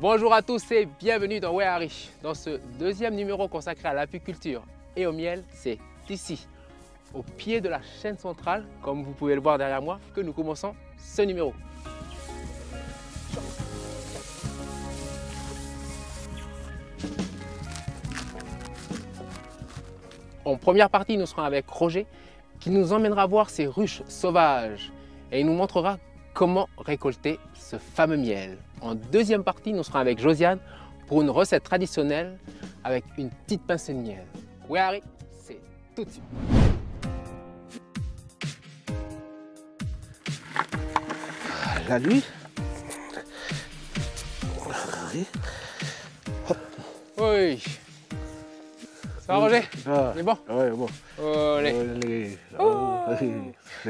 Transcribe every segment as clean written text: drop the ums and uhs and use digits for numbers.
Bonjour à tous et bienvenue dans Way Harry. Dans ce deuxième numéro consacré à l'apiculture et au miel, c'est ici, au pied de la chaîne centrale, comme vous pouvez le voir derrière moi, que nous commençons ce numéro. En première partie, nous serons avec Roger qui nous emmènera voir ces ruches sauvages et il nous montrera comment récolter ce fameux miel. En deuxième partie, nous serons avec Josiane pour une recette traditionnelle avec une petite pincée de miel. Ouais Harry, c'est tout de suite. La nuit. Oui. Ça va Roger? On est bon? Ouais, bon. Allez.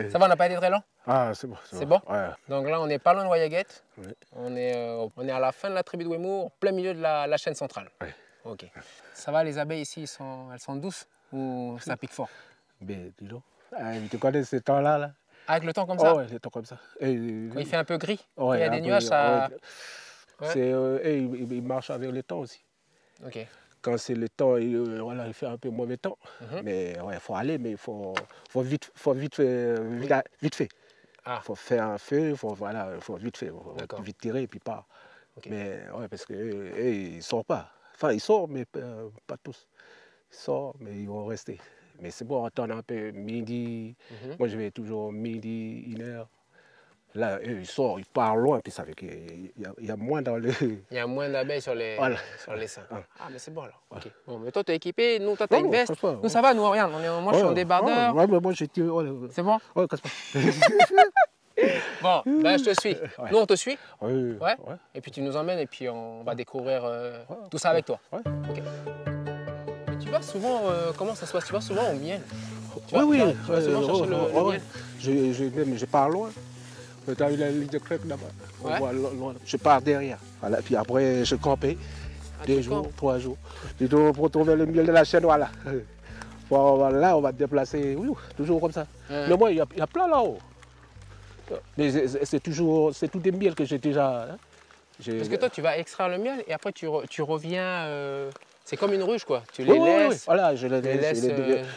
Ça va, on n'a pas été très long? Ah, c'est bon. C'est bon? Ouais. Donc là, on est pas loin de Waillaguette. Ouais. On est à la fin de la tribu de Wemour, plein milieu de la chaîne centrale. Ouais. Ok. Ça va, les abeilles ici, elles sont douces ou ça pique fort? Mais dis donc, tu connais ce temps-là là? Avec le temps comme ça? Oh, ouais, le temps comme ça. Quand il fait un peu gris, ouais, quand il y a des nuages, ça... Ouais. Il marche avec le temps aussi. Ok. Quand c'est le temps, voilà, il fait un peu mauvais temps. Mais ouais, il faut aller, mais il faut vite fait. Ah. Il faut faire un feu, il faut vite fait, vite tirer et puis pas. Okay. Mais ouais, parce qu'ils ne sortent pas. Enfin, ils sortent, mais pas tous. Ils sortent, mais ils vont rester. Mais c'est bon, attendre un peu midi. Moi, je vais toujours midi, 1h. Là, eux, ils sortent, ils partent loin, puis ça veut qu'il y a moins dans le... Il y a moins d'abeilles sur les seins. Ah, mais c'est bon alors. Voilà. Okay. Bon, mais toi, tu es équipé, nous, toi, tu as une veste. Pas, nous, ça va, nous, regarde, moi, je suis en débardeur. Ouais, moi, j'ai tiré. C'est bon? Ouais, casse pas. Bon, ben, je te suis. Ouais. Nous, on te suit. Ouais. Et puis, tu nous emmènes et puis on va découvrir tout ça avec toi. Ouais. Ok. Mais tu vas souvent, comment ça se passe? Tu vas souvent au miel? Tu Oui. vas souvent chercher le miel? Je pars loin. Tu as eu la ligne de crête là-bas. Ouais. Loin. Je pars derrière. Voilà. Puis après, je campais. 2 jours, 3 jours. Puis pour trouver le miel de la chaîne, voilà. Là, on va te déplacer. Oui, toujours comme ça. Mais moi, il y a plein là-haut. Mais c'est tout des miels que j'ai déjà. Hein. Parce que toi, tu vas extraire le miel et après, tu reviens. C'est comme une ruche, quoi. Tu les laisses. Oui. Voilà, je les laisse.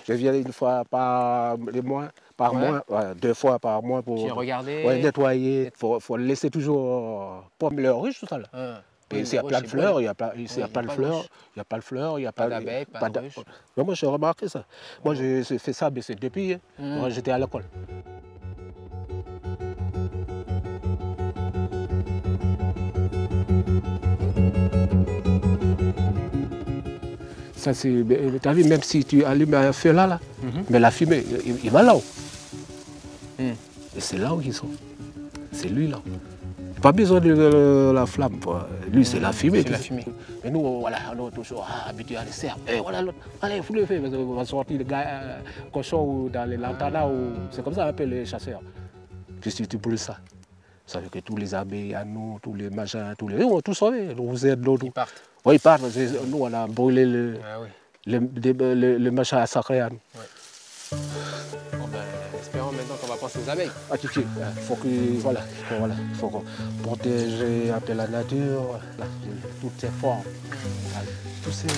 Je viens une fois par mois. Ouais, 2 fois par mois pour nettoyer. Il faut laisser toujours pas leur ruche, tout ça. Là. Et s'il y a plein de fleurs, il n'y a pas de fleurs, il n'y a pas de fleurs, il n'y a pas d'abeilles, pas de ruche. Moi, j'ai remarqué ça. Moi, j'ai fait ça, mais c'est depuis. Quand j'étais à l'école. Ça, c'est. Tu as vu, même si tu allumes un feu là, mais la fumée, il va là-haut. Et c'est là où ils sont. C'est lui là. Pas besoin de la flamme. Lui, c'est la fumée. C'est la fumée. Mais nous, voilà, on est toujours habitués à les serre. Et voilà l'autre. Allez, il faut le faire. On va sortir des gars cochons ou dans les lantanas. C'est comme ça un peu les chasseurs. Puis si tu brûles ça, ça veut que tous les abeilles à nous, tous les machins, ils vont tous sauver. Vous êtes l'autre. Ils partent. Oui, ils partent. Nous, on a brûlé le machin à sacré à nous. Ouais. Bon, ben, espérons maintenant qu'on va penser aux abeilles. Il faut protéger un peu la nature, toutes ces formes. Tous ces...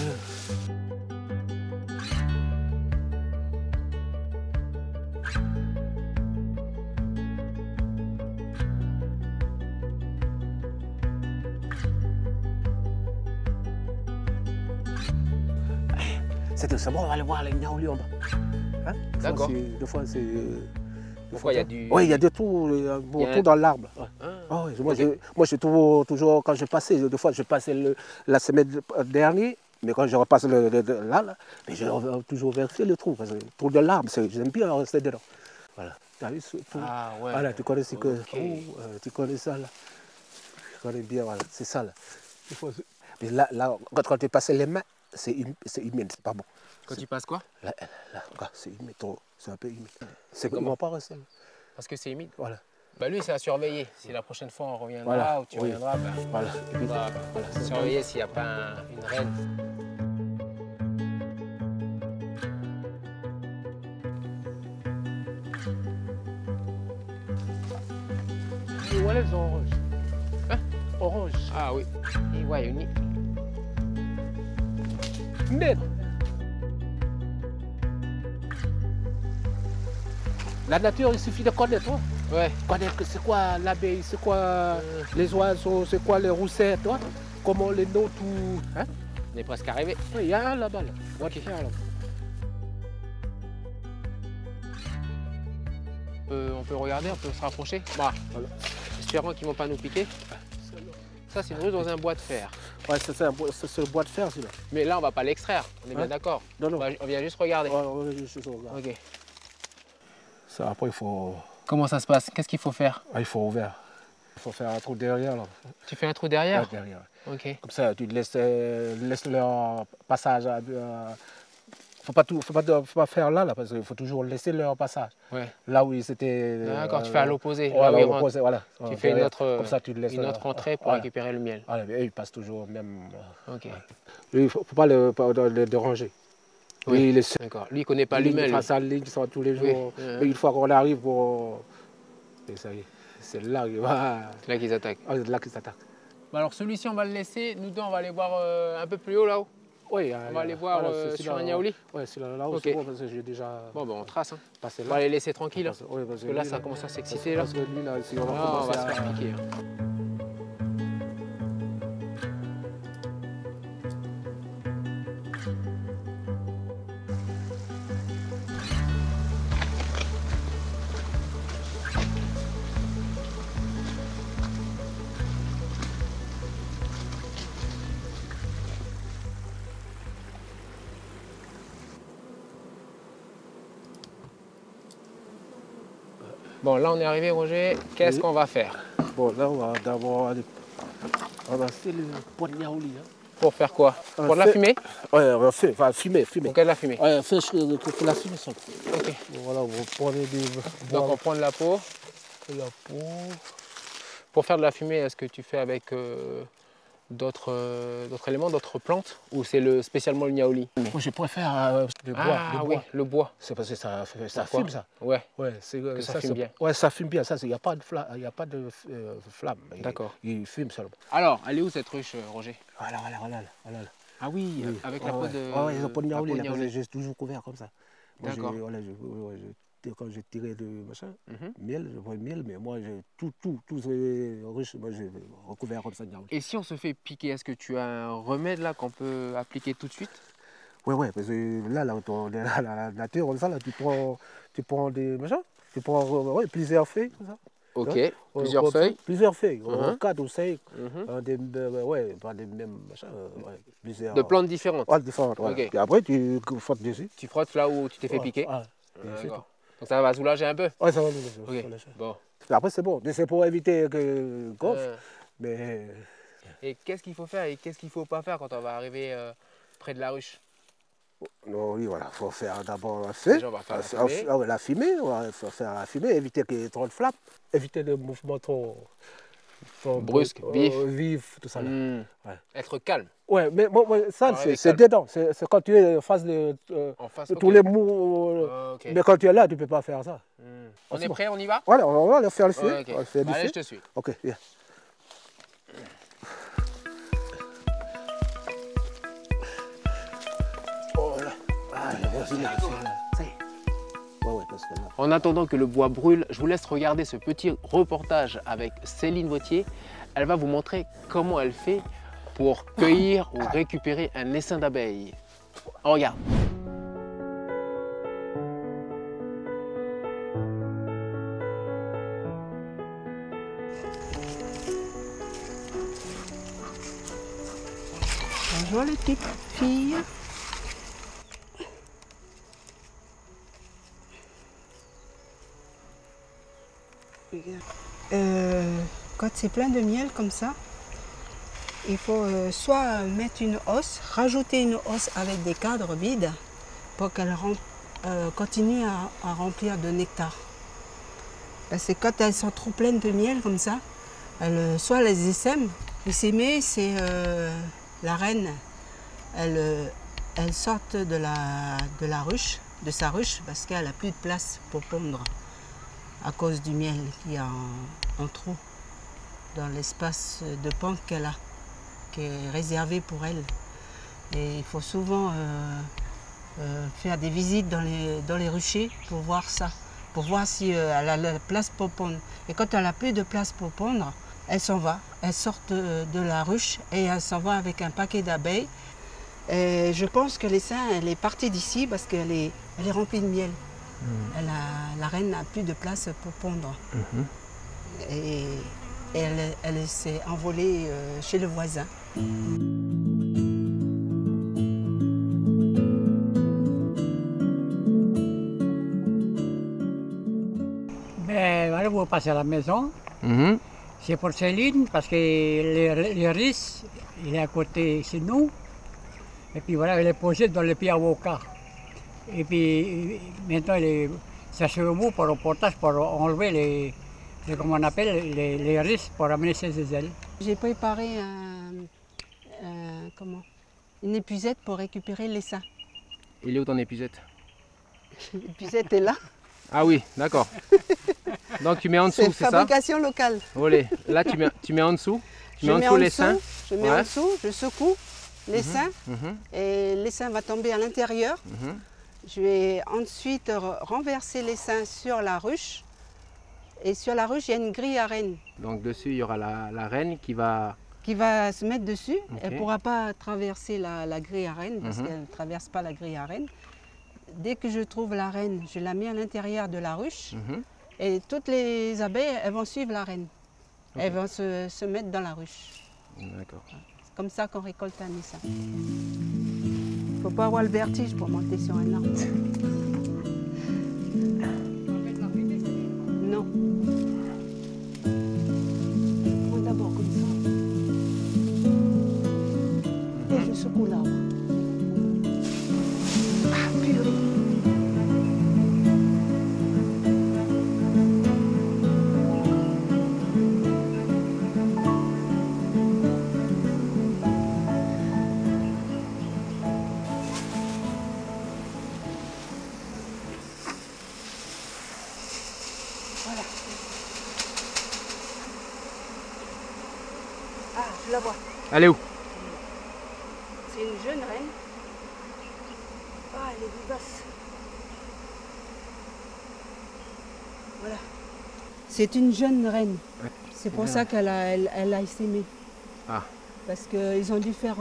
C'est bon, on va aller voir les niaoulis en bas. Hein? D'accord. Des fois, c'est... Pourquoi il y a du... Oui, il y a de tout, tout dans l'arbre. Moi, je trouve toujours, quand je passais, des fois, je passais la semaine dernière, mais quand je repasse là, mais je reviens toujours vérifier le trou, parce que le trou de l'arbre, j'aime bien rester dedans. Voilà. Tu as vu ce trou? Ah ouais. Voilà, tu connais tu connais ça là. Tu connais bien, voilà, c'est ça là. Mais là, quand tu passes les mains, c'est humide, c'est pas bon. Quand tu passes quoi? Là, c'est humide, c'est un peu humide. C'est comment pas rester là. Parce que c'est humide. Voilà. Bah lui, c'est à surveiller. Si la prochaine fois on reviendra ou tu reviendras, ben, on va surveiller s'il n'y a pas une reine. Où elles sont? Hein? orange. Ah oui. Et ouais, une... Mais la nature, il suffit de connaître. Hein. Ouais. Connaître que c'est quoi l'abeille, c'est quoi les oiseaux, c'est quoi les roussettes, hein. Comment les noms, tout. Hein. On est presque arrivé. Oui, il y a un là-bas. Là. Okay. On peut regarder, on peut se rapprocher. Bah, voilà. Espérons qu'ils ne vont pas nous piquer. Ça, c'est une ruche dans un bois de fer. Ouais, c'est le bois de fer, celui-là. Mais là, on ne va pas l'extraire, on est bien d'accord. Non, non. On vient juste regarder. Ouais, on vient juste regarder. Ok. Ça, après, il faut... Comment ça se passe? Qu'est-ce qu'il faut faire? Ah, il faut ouvert. Il faut faire un trou derrière. Là. Tu fais un trou derrière? Ouais, derrière. Ok. Comme ça, tu laisses leur passage. Faut pas faire là, parce qu'il faut toujours laisser leur passage. Ouais. Là où ils étaient. D'accord, tu fais à l'opposé. Ouais, là l'opposé, voilà. Tu fais une autre, comme ça, tu laisses une autre entrée pour récupérer le miel. Voilà, mais eux, ils passent toujours même. Ok. Ouais. Il ne faut pas le déranger. Oui, d'accord. Lui, il ne connaît pas lui-même. Il fait sa ligne tous les jours. Oui. Mais une fois qu'on arrive pour. Et ça y est, c'est là qu'il va. C'est là qu'ils attaquent. Ah, c'est là qu'ils attaquent. Bah alors celui-ci, on va le laisser. Nous deux, on va aller voir un peu plus haut là-haut. Oui, on va aller voir sur un yaouli. Oui, c'est là-haut, okay. C'est bon, parce que j'ai déjà. Bon, ben on trace. Hein. Passé là. On va les laisser tranquilles. Hein. Oui, parce que là, ça commence à s'exciter. Parce que lui, là, si on va se faire piquer. Hein. Bon, là, on est arrivé, Roger. Qu'est-ce qu'on va faire? Bon, là, on va d'abord aller ramasser le poids de yaouli. Hein. Pour faire quoi? Pour de la fumée? Oui, on va faire, enfin, fumer. Pour quelle de la fumée? Oui, pour la fumée, ça. Ok. Bon, voilà, on va prendre des... Donc, on prend de la peau. La peau. Pour faire de la fumée, est-ce que tu fais avec d'autres éléments, d'autres plantes? Ou c'est spécialement le niaouli? Moi, je préfère le bois. Ah oui, le bois. C'est parce que ça fume, ça. Ouais. Ouais, ça fume bien. Ouais, ça fume bien. Il n'y a pas de flamme. D'accord. Il fume seulement. Alors, elle est où cette ruche, Roger? Voilà. Ah oui, avec la peau de... Oui, la peau de niaouli. J'ai toujours couvert comme ça. D'accord. Quand j'ai tiré le machin, miel, je vois le miel, mais moi, tout ces ruches, moi, j'ai recouvert comme ça. Et si on se fait piquer, est-ce que tu as un remède là qu'on peut appliquer tout de suite? Oui, parce que là, la nature, comme ça, là, tu prends des machins, tu prends plusieurs feuilles, comme ça. Ok, plusieurs feuilles? Plusieurs feuilles, 4 ou 5, pas des mêmes machins, plusieurs. De plantes différentes? Oui, différentes, voilà. Okay. Et après, tu frottes dessus. Tu frottes là où tu t'es fait piquer? D'accord. Donc ça va soulager un peu? Oui, ça va soulager. Okay. Bon. Après, c'est bon. C'est pour éviter que gonfle. Mais... Et qu'est-ce qu'il faut faire et qu'est-ce qu'il ne faut pas faire quand on va arriver près de la ruche? Non, oui, voilà. Il faut faire d'abord la fumée. La fumée. On va faire la fumée, éviter qu'il y ait trop de flammes, éviter les mouvements trop brusques, vifs, tout ça. Là. Ouais. Être calme. Oui, mais bon, ça, c'est dedans. C'est quand tu es en face de tous les mots. Mais quand tu es là, tu ne peux pas faire ça. On est prêt, on y va? Voilà, on va faire le feu. Okay. Allez, je te suis. Ok, viens. En attendant que le bois brûle, je vous laisse regarder ce petit reportage avec Céline Vautier. Elle va vous montrer comment elle fait pour cueillir ou récupérer un essaim d'abeilles. On regarde. Bonjour les petites filles. Quand c'est plein de miel comme ça, il faut soit mettre une hausse, rajouter une hausse avec des cadres vides pour qu'elle continue à remplir de nectar. Parce que quand elles sont trop pleines de miel comme ça, soit les essaiment. Les essaimées, c'est la reine. Elle sort de la ruche, de sa ruche, parce qu'elle n'a plus de place pour pondre à cause du miel qu'il y a en trop. dans l'espace de pente qu'elle a, qui est réservé pour elle. Et il faut souvent faire des visites dans les ruchers pour voir ça, pour voir si elle a la place pour pondre. Et quand elle n'a plus de place pour pondre, elle s'en va. Elle sort de la ruche et elle s'en va avec un paquet d'abeilles. Et je pense que l'essaim, elle est partie d'ici parce qu'elle est remplie de miel. La reine n'a plus de place pour pondre. Et elle s'est envolée chez le voisin. Ben voilà, vous passez à la maison. C'est pour Céline parce que l'iris, il est à côté chez nous. Et puis voilà, elle est posée dans le pied avocat. Et puis maintenant, ça se remue pour le portage pour enlever comment on appelle, les risques pour amener ses ailes. J'ai préparé une épuisette pour récupérer l'essaim. Il est où ton épuisette? L'épuisette est là. Ah oui, d'accord. Donc tu mets en dessous, c'est ça? Fabrication locale. Olé. Là tu mets en dessous. Tu mets en dessous l'essaim. Je mets en dessous, je secoue l'essaim et l'essaim va tomber à l'intérieur. Je vais ensuite renverser l'essaim sur la ruche. Et sur la ruche, il y a une grille à reine. Donc dessus, il y aura la reine qui va se mettre dessus. Elle ne pourra pas traverser la grille à reine parce qu'elle ne traverse pas la grille à reine. Dès que je trouve la reine, je la mets à l'intérieur de la ruche. Et toutes les abeilles, elles vont suivre la reine. Elles vont se mettre dans la ruche. D'accord. C'est comme ça qu'on récolte un essaim. Il ne faut pas avoir le vertige pour monter sur un arbre. Non. Prends d'abord comme ça. Et je secoue l'arbre. Ah, purée. Voilà. Ah, je la vois. Elle est où? C'est une jeune reine. Ah, elle est vivace. Voilà. C'est une jeune reine. Ouais. C'est pour ça qu'elle a essaimé. Ah. Parce qu'ils ont dû faire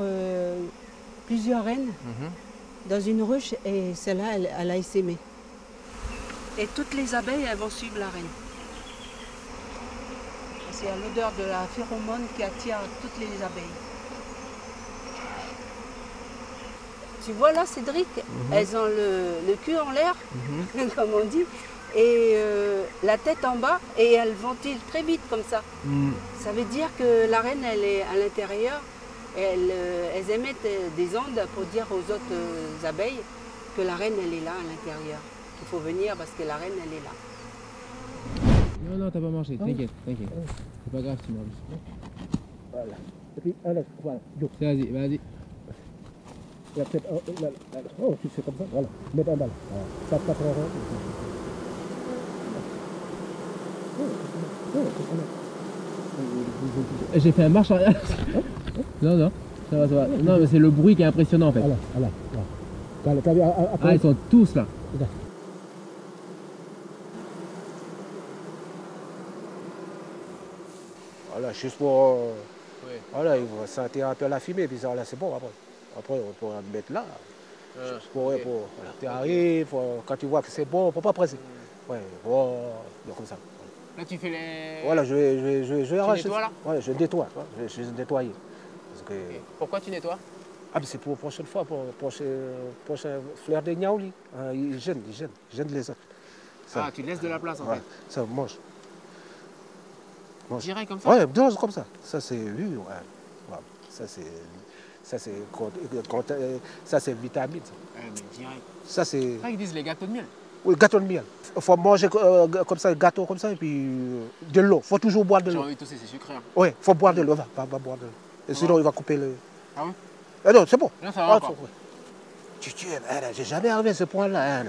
plusieurs reines dans une ruche et celle-là, elle a essaimé. Et toutes les abeilles, elles vont suivre la reine. C'est l'odeur de la phéromone qui attire toutes les abeilles. Tu vois là, Cédric, elles ont le cul en l'air, comme on dit, et la tête en bas, et elles ventilent très vite comme ça. Ça veut dire que la reine, elle est à l'intérieur, et elles émettent des ondes pour dire aux autres abeilles que la reine, elle est là à l'intérieur. Il faut venir parce que la reine, elle est là. Non, non, t'as pas mangé, t'inquiète, t'inquiète. C'est pas grave si tu manges. Voilà. Et puis, allez, voilà. Vas-y, vas-y. Il y a peut-être oh, tu fais comme ça, voilà. Mettre un balle. Voilà. Ça, J'ai fait un marche arrière. Non, non, ça va, ça va. Non, mais c'est le bruit qui est impressionnant en fait. Voilà, voilà. T'as vu, Ah, ils sont tous là. Voilà, juste pour... Voilà, il va sentir un peu la fumée, puis ça, là, c'est bon après. Après, on peut en mettre là. Juste pour, voilà. Tu arrives, quand tu vois que c'est bon, on ne peut pas presser. Ouais, voilà, comme ça. Là, tu fais les... Voilà, je vais arracher. Tu nettoies là? Ouais, je nettoie. Je vais nettoyer. Parce que... Pourquoi tu nettoies? Ah, mais c'est pour la prochaine fois, pour prochaine fleur de niaouli. Ils gênent les autres. Ça. Ah, tu laisses de la place en fait. Ça mange. Direct comme ça? Ouais, danse comme ça. Ça c'est ouais. Voilà. Ça c'est vitamine. Ça. Mais direct. Ça c'est. Ah, ils disent les gâteaux de miel. Oui, gâteau de miel. Il faut manger comme ça, gâteau comme ça, et puis de l'eau. Il faut toujours boire de l'eau. J'ai envie de tousser, c'est sucré. Hein. Oui, il faut boire de l'eau. Va boire de l'eau. Et sinon, il va couper le. Ah oui? Ah non, c'est bon. Non, ça va encore. J'ai jamais arrivé à ce point-là. Hein.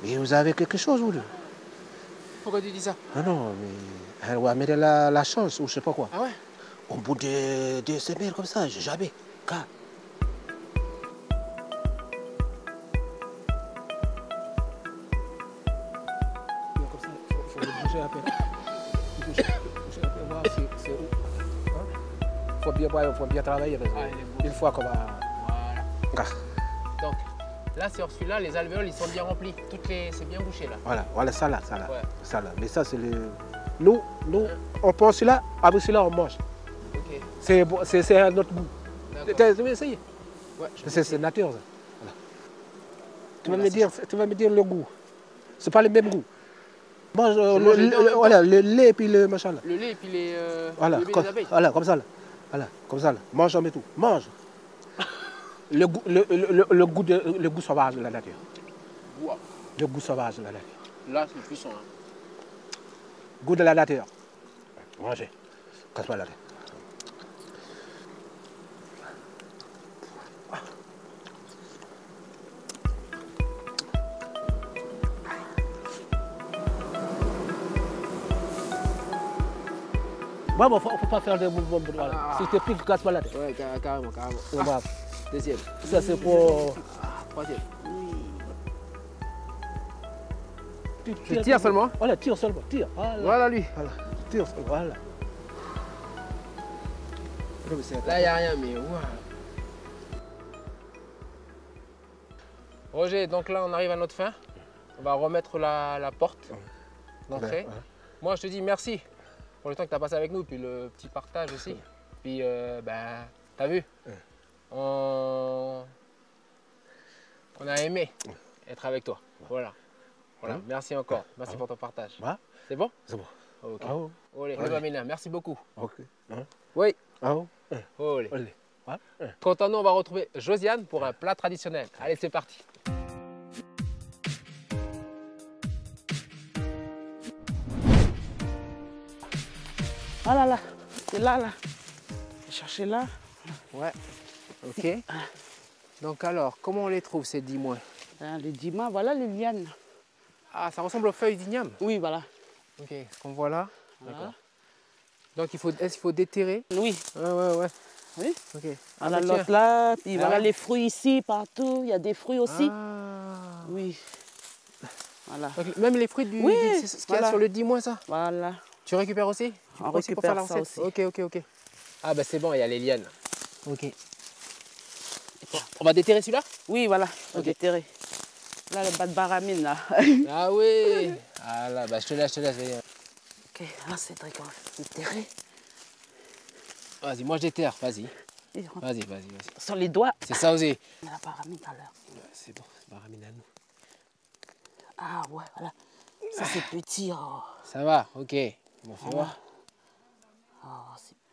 Mais vous avez quelque chose, vous deux. Pourquoi tu dis ça? Ah non, mais elle va mettre la chance ou je sais pas quoi. Ah ouais? Au bout de 2 semaines comme ça, j'ai jamais. Car... Comme ça, il faut bouger un peu. Bouger un peu, voir c'est où. Faut bien travailler. Une fois qu'on va... Voilà. Donc, là, sur celui-là, les alvéoles, ils sont bien remplis. C'est bien bouché, là. Voilà, ça là. Ouais. Ça là. Mais ça, c'est le... Nous, on prend celui-là, avec celui-là, on mange. Ok. C'est un autre goût. Tu veux essayer? Ouais. C'est nature, ça. Voilà. Tu vas me dire le goût. C'est pas le même goût. Mange le lait et puis le machin là. Le lait et puis voilà, le lait des abeilles. Voilà, comme ça là. Voilà, comme ça là. Mange en tout. Mange. Le goût sauvage de la nature. Wow. Le goût sauvage de la nature. Là, c'est puissant. Hein. Goût de la nature. Mangez. Casse pas la tête. Bon, faut pas faire de mouvements. Voilà. Si tu piques, casse pas la tête. Ouais, carrément. Voilà. Deuxième. Ça, c'est pour... Troisième. Tu tires seulement? Voilà, tire seulement. Tire. Voilà lui. Voilà. Tire seulement. Voilà. Là, il n'y a rien, mais waouh. Roger, donc là, on arrive à notre fin. On va remettre la porte d'entrée. Ouais. Moi, je te dis merci pour le temps que tu as passé avec nous, puis le petit partage aussi. Puis, t'as vu, on a aimé être avec toi. Voilà. Merci encore. Merci pour ton partage. C'est bon? C'est bon. Ok. Allez, merci beaucoup. Ok. Oui. Allez. Quant à nous, on va retrouver Josiane pour un plat traditionnel. Allez, c'est parti. Voilà, là. C'est là. J'ai cherché là. Ouais. Ok. Donc alors, comment on les trouve ces 10 mois? Les 10 mois, voilà les lianes. Ah, ça ressemble aux feuilles d'igname? Oui, voilà. Ok, ce qu'on voit là. Voilà. D'accord. Donc est-ce qu'il faut déterrer? Oui. Ouais. Oui. Ok. Voilà l'autre là, puis voilà ouais. les fruits ici, partout. Il y a des fruits aussi. Oui. Voilà. Donc, même les fruits c'est ce qu'il y a sur le 10 mois, ça? Voilà. Tu récupères aussi? On récupère ça aussi. Ok. Ah bah c'est bon, il y a les lianes. Ok. On va déterrer celui-là? Oui, voilà, on déterrer. Là, le bas de baramine, là. Ah oui. Ah là, bah je te laisse. Ok, là, c'est très grave. Déterrer. Vas-y, moi je déterre, vas-y. Vas-y. Sur les doigts. C'est ça aussi. On a la baramine tout à l'heure. C'est bon, c'est baramine à nous. Ah ouais, voilà. Ça, c'est petit. Oh. Ça va, ok. Bon, fais voir.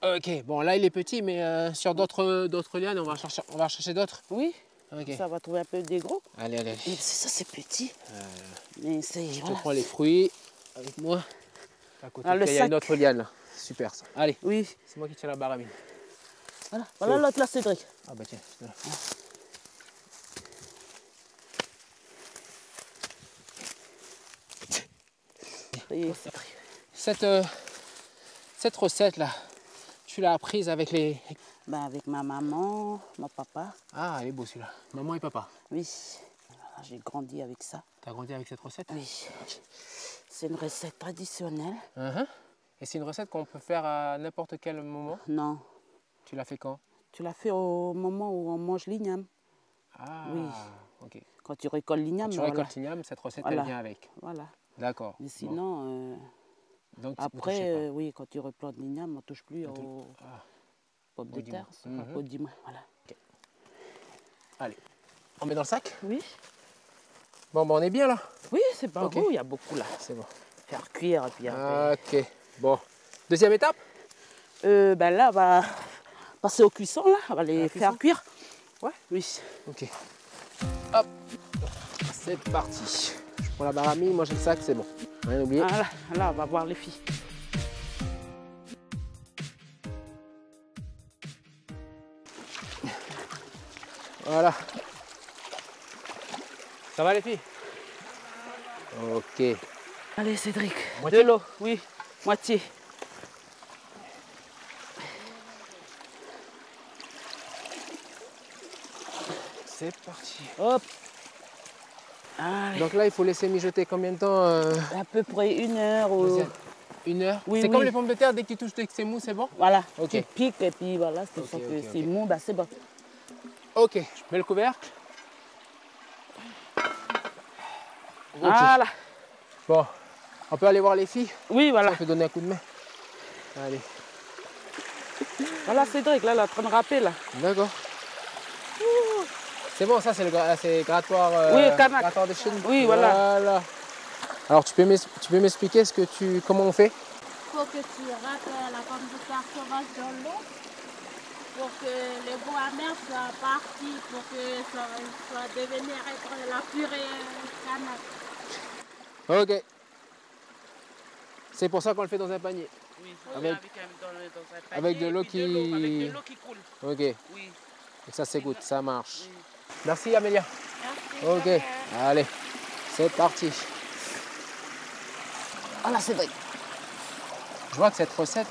Ok, bon là il est petit, mais sur d'autres lianes, on va chercher d'autres. Oui. Ok. Ça va trouver un peu des gros. Allez. Mais ça, c'est petit. Mais c'est... Je te prends les fruits avec moi. À côté, le il y a sac. une autre liane là. Super ça. Allez, Oui. c'est moi qui tiens la baramine. Voilà l'autre là, Cédric. Ah bah tiens, je te la... Cette recette là, tu l'as apprise avec les... Avec ma maman, mon papa. Ah, elle est beau celui-là. Maman et papa. Oui. J'ai grandi avec ça. Tu as grandi avec cette recette? Oui. C'est une recette traditionnelle. Et c'est une recette qu'on peut faire à n'importe quel moment? Non. Tu l'as fait quand? Tu l'as fait au moment où on mange l'igname. Ah, oui. Ok. Quand tu récoltes l'igname. Quand tu récoltes l'igname, cette recette, elle vient avec. Voilà. D'accord. Mais sinon, donc, après, oui, quand tu replantes l'igname, on ne touche plus aux pommes de terre. Au dimon. Voilà. Okay. Allez, on met dans le sac? Oui. Bon, on est bien là? Oui, c'est pas beau, il y a beaucoup là. C'est bon. Faire cuire et puis après... Ok, bon. Deuxième étape? Là, on va passer au cuisson là, on va les faire cuire. Ouais? Oui. Ok. Hop, c'est parti. Je prends la baramine, moi j'ai le sac, c'est bon. Rien oublié. Voilà, là on va voir les filles. Voilà. Ça va les filles? Ok. Allez, Cédric. Moitié? De l'eau, oui. Moitié. C'est parti. Hop. Allez. Donc là, il faut laisser mijoter combien de temps À peu près 1 heure ou... Josiane? 1 heure? Oui, C'est oui. comme les pommes de terre, dès que tu touches, dès que c'est mou, c'est bon? Voilà, Ok. tu piques et puis voilà, c'est ça que c'est mou, bah c'est bon. Ok, je mets le couvercle. Ok. Voilà. Bon, on peut aller voir les filles? Oui, voilà. Ça, on peut donner un coup de main. Allez. Voilà Cédric, là, elle est en train de râper, là. D'accord. C'est bon, ça c'est le grattoir, Oui, Canac. grattoir de chez nous. Oui, voilà. Alors tu peux m'expliquer comment on fait? Il faut que tu râpes la pomme de terre sauvage dans l'eau pour que le goût amer soit parti, pour que ça soit devenir être la purée Canac. Ok. C'est pour ça qu'on le fait dans un panier. Oui, Avec- dans un panier, avec de l'eau puis de l'eau, avec qui- de l'eau qui coule. Ok. Oui. Et ça s'égoutte, ça marche. Merci Amélia. Merci. Ok. Allez, c'est parti. Voilà Cédric. Je vois que cette recette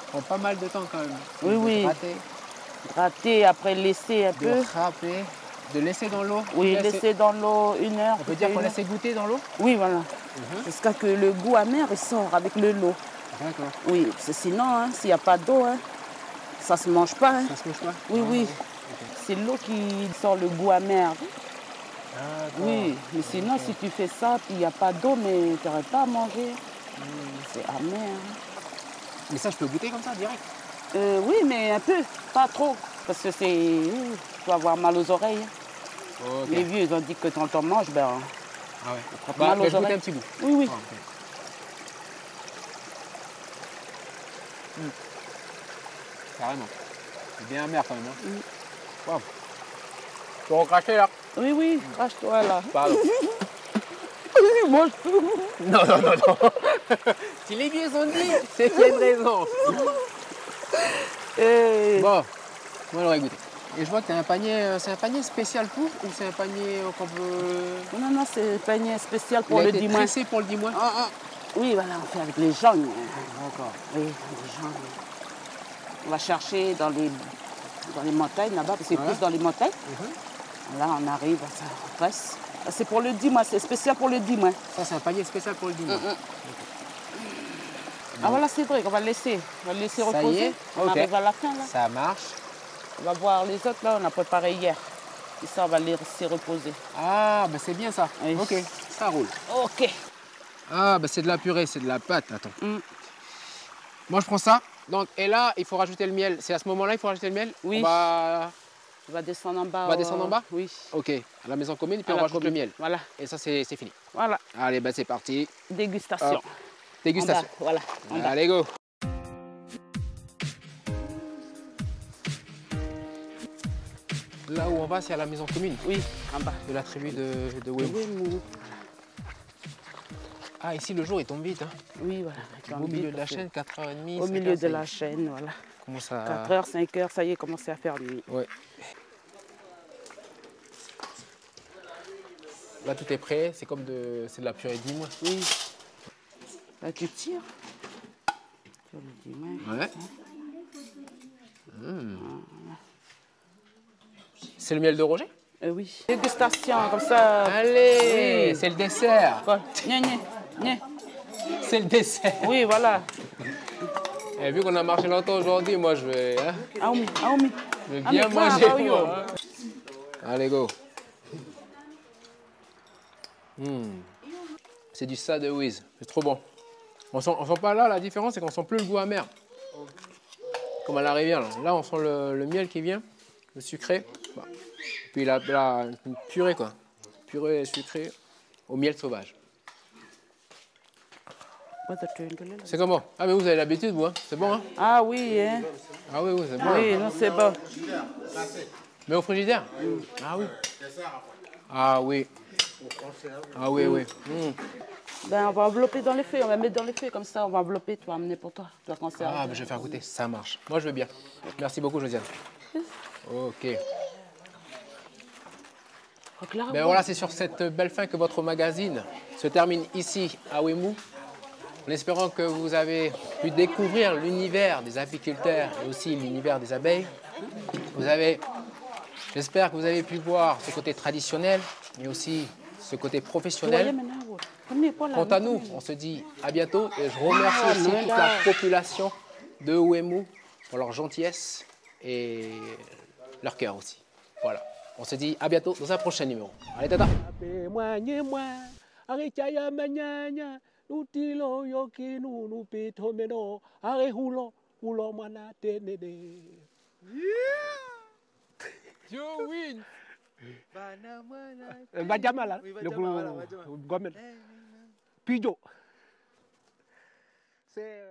prend pas mal de temps quand même. Oui, De oui. gratter, Gratter, après laisser un de peu. râper, de laisser dans l'eau. Oui, Laisser- laisser dans l'eau 1 heure. On peut dire qu'on peut-être laisse égoutter dans l'eau? Oui, voilà. Jusqu'à que le goût amer il sort avec le lot. D'accord. Oui, parce que sinon, hein, s'il n'y a pas d'eau, hein, ça ne se mange pas. Hein. Ça se mange pas? Oui, oui. C'est l'eau qui sort le goût amer. D'accord. Oui, mais sinon, si tu fais ça, puis il n'y a pas d'eau, mais tu n'aurais pas à manger. C'est amer. Mais ça, je peux goûter comme ça, direct? Oui, mais un peu, pas trop. Parce que c'est. Tu vas avoir mal aux oreilles. Ok. Les vieux, ils ont dit que quand on mange, ben. Ah ouais. attrape Bah, mal bah, aux je goûte oreilles. un petit bout. Oui, oui. Ah, ok. Carrément. C'est bien amer quand même. Hein. Wow. Tu peux recracher là? Oui, oui, crache-toi là. Pardon. Mange tout. Non, non, non, non. Si les vieux ont dit, c'est qu'il y a une raison. Et... Bon, moi j'aurais goûté. Et je vois que tu as un panier, c'est un panier spécial pour ou c'est un panier qu'on peut. Non, non, c'est un panier spécial Il pour a le été dimanche. tressé pour le dimanche. Oui, voilà, on fait avec les gens. D'accord. Oui, les gens. On va chercher dans les montagnes là-bas, parce que c'est Voilà. plus dans les montagnes. Là, on arrive, ça presse. C'est pour le dimanche, c'est spécial pour le dimanche. Ça c'est un panier spécial pour le dimanche. Ah voilà, c'est vrai, on va le laisser Ça y reposer. est, On ok. arrive à la fin là. Ça marche. On va voir les autres là, on a préparé hier. Et ça, on va les laisser reposer. Ah, bah c'est bien ça. Oui. Ok, ça roule. Ok. Ah, bah c'est de la purée, c'est de la pâte. Attends. Mm. Moi je prends ça. Donc, et là, il faut rajouter le miel. C'est à ce moment-là, il faut rajouter le miel? Oui. On va... On va descendre en bas. On va descendre en bas? Oui. Ok, à la maison commune, puis À on la rajoute le commune. miel. Voilà, Et ça, c'est fini. voilà. Allez, bah c'est parti. Dégustation. Hop. Dégustation. En bas, voilà. En bas. Allez, go. Là où on va, c'est à la maison commune Oui, en bas. de la tribu de Wémou. Oui, oui. Ah, ici, le jour, il tombe vite. Hein. Oui, voilà. Au milieu de la chaîne, 4h30. Au 5 milieu heures, de ça y la est. chaîne, voilà. Comment ça... 4h, 5h, ça y est, commencé à faire nuit. Ouais. Là, tout est prêt. C'est comme c'est de la purée de mois. Oui. Là, tu tires. Sur le dimanche. Ouais. C'est le miel de Roger? Oui. Dégustation, comme ça. Allez, Oui. c'est le dessert. Quoi? Gna, gna, gna. C'est le dessert. Oui, voilà. Et vu qu'on a marché longtemps aujourd'hui, moi, je vais, hein, Aoumi, aoumi. je vais Ah, bien mais quoi, manger. Raoul? Moi, hein. Allez, go. C'est du ça de Wiz. C'est trop bon. On sent pas là, la différence, c'est qu'on sent plus le goût amer. Comme à la rivière. Là, on sent le miel qui vient, le sucré. Bah. Puis une purée, quoi. Purée sucrée au miel sauvage. C'est comment? Ah, mais vous avez l'habitude, vous, hein? C'est bon, hein? Ah oui, hein? Ah oui, oui, c'est bon. Oui, non, c'est bon. Mais au frigidaire? Ah oui. Ah oui. Ah oui, oui. Ben, on va envelopper dans les feuilles, on va mettre dans les feuilles, comme ça, on va envelopper, tu vas amener pour toi, tu vas conserver. Ah, ben je vais faire goûter. Ça marche. Moi, je veux bien. Merci beaucoup, Josiane. Ok. Ben voilà, c'est sur cette belle fin que votre magazine se termine ici à Ouémou. En espérant que vous avez pu découvrir l'univers des apiculteurs et aussi l'univers des abeilles. J'espère que vous avez pu voir ce côté traditionnel, mais aussi ce côté professionnel. Quant à nous, on se dit à bientôt et je remercie aussi toute la population de Ouémou pour leur gentillesse et leur cœur aussi. Voilà, on se dit à bientôt dans un prochain numéro. Allez, tata. Joe win. Bajamala, le Pijo. C'est